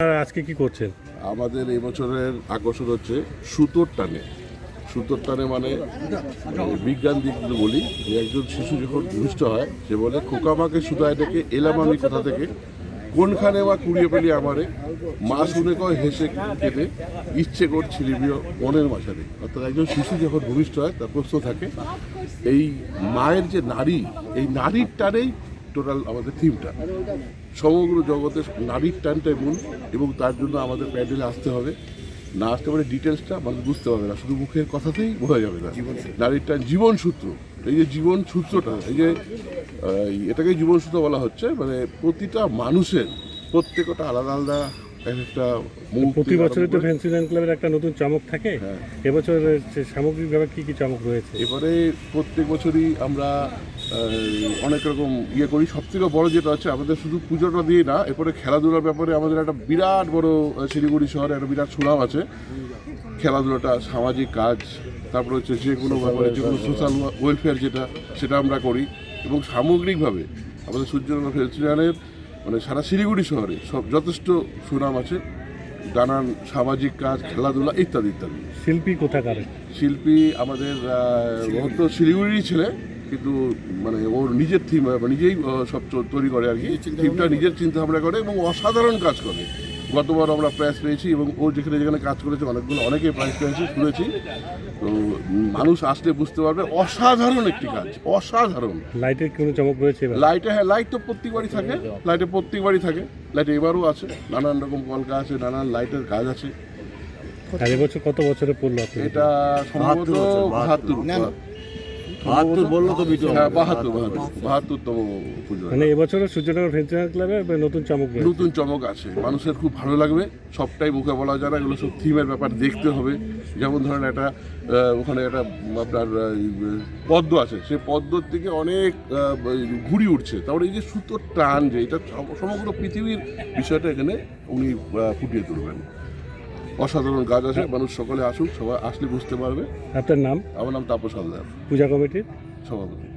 আজকে কি করছেন? আমাদের এই বছরের আকর্ষণ হচ্ছে সুতোর টানে। সুতোর টানে মানে বিজ্ঞান দিক দিয়ে বলি যে একজন শিশু যখন ভূমিষ্ঠ হয় সে বলে খোকামাকে সুতায় ডেকে এলাম আমি কোথা থেকে, কোনখানে মা কুড়িয়ে পেলি আমারে, মা শুনে কয় হেসে কেটে ইচ্ছে করছিলি মনের মাঝারে। অর্থাৎ একজন শিশু যখন ভূমিষ্ঠ হয় তার প্রশ্ন থাকে এই মায়ের যে নারী, এই নারীর টানেই টোটাল আমাদের থিমটা। সমগ্র জগতে নারীর টানটাই মূল এবং তার জন্য আমাদের প্যান্ডেলে আসতে হবে। না আসতে পারে ডিটেলসটা মানুষ বুঝতে পারবে না, শুধু মুখের কথাতেই বোঝা যাবে না। নারীর টান জীবন সূত্র, এই যে জীবন সূত্রটা, এই যে এটাকে জীবন সূত্র বলা হচ্ছে, মানে প্রতিটা মানুষের প্রত্যেকটা আলাদা আলাদা একটা প্রতি বছরই তো ফ্যান্সিল্যান্ড ক্লাবের একটা নতুন চমক থাকে। এবছর সামগ্রিকভাবে কি কি চমক রয়েছে? এবারে প্রত্যেক বছরই আমরা অনেক রকম করি। সবথেকে বড় যেটা হচ্ছে আমাদের শুধু পুজোটা দিয়ে না, এরপরে খেলাধুলার ব্যাপারে আমাদের একটা বিরাট বড় শিলিগুড়ি শহরে একটা বিরাট সুনাম আছে। খেলাধুলাটা সামাজিক কাজ, তারপরে হচ্ছে যে কোনো ব্যাপারে যে কোনো সোশ্যাল ওয়েলফেয়ার যেটা সেটা আমরা করি। এবং সামগ্রিকভাবে আমাদের সূর্যনগর ফেস্টিভ্যালের মানে সারা শিলিগুড়ি শহরে সব যথেষ্ট সুনাম আছে, নানান সামাজিক কাজ, খেলাধুলা ইত্যাদি ইত্যাদি। শিল্পী কোথাকার? শিল্পী আমাদের তো শিলিগুড়িরই ছেলে, কিন্তু মানে ওর নিজের থিম নিজেই সব তৈরি করে আর কি। থিমটা নিজের চিন্তা ভাবনা করে এবং অসাধারণ কাজ করে। গতবার আমরা প্রাইজ পেয়েছি এবং ও যেখানে যেখানে কাজ করেছে অনেকেই প্রাইজ পেয়েছে শুনেছি। তো মানুষ আসলে বুঝতে পারবে অসাধারণ একটি কাজ, অসাধারণ। লাইটের কোনো চমক রয়েছে? লাইটে হ্যাঁ, লাইট তো প্রত্যেকবারই থাকে, প্রত্যেকবারই থাকে। লাইট এবারও আছে, নানান রকম কলকা আছে, নানান লাইটের কাজ আছে। আর এবছর কত বছরে পড়লো? এটা সম্ভবত 72 বললো তো, 72তম পুজো। মানে এবছর সূর্যনগর ফ্যান্সিল্যান্ড ক্লাবে নতুন চমক রয়েছে। নতুন চমক আছে, মানুষের খুব ভালো লাগবে। সবটাই মুখে বলা যায় না, এগুলো সব থিমের ব্যাপার, দেখতে হবে। যেমন ধরেন একটা ওখানে একটা আপনার পদ্ম আছে, সেই পদ্মর থেকে অনেক ঘুড়ি উঠছে। তারপরে এই যে সুতোর টান, যে এটা সমগ্র পৃথিবীর বিষয়টা এখানে উনি ফুটিয়ে তুলবেন। অসাধারণ কাজ আছে, মানুষ সকলে আসুক, সবাই আসলে বুঝতে পারবে। আপনার নাম? আমার নাম তাপস হালদার, পূজা কমিটির সভাপতি।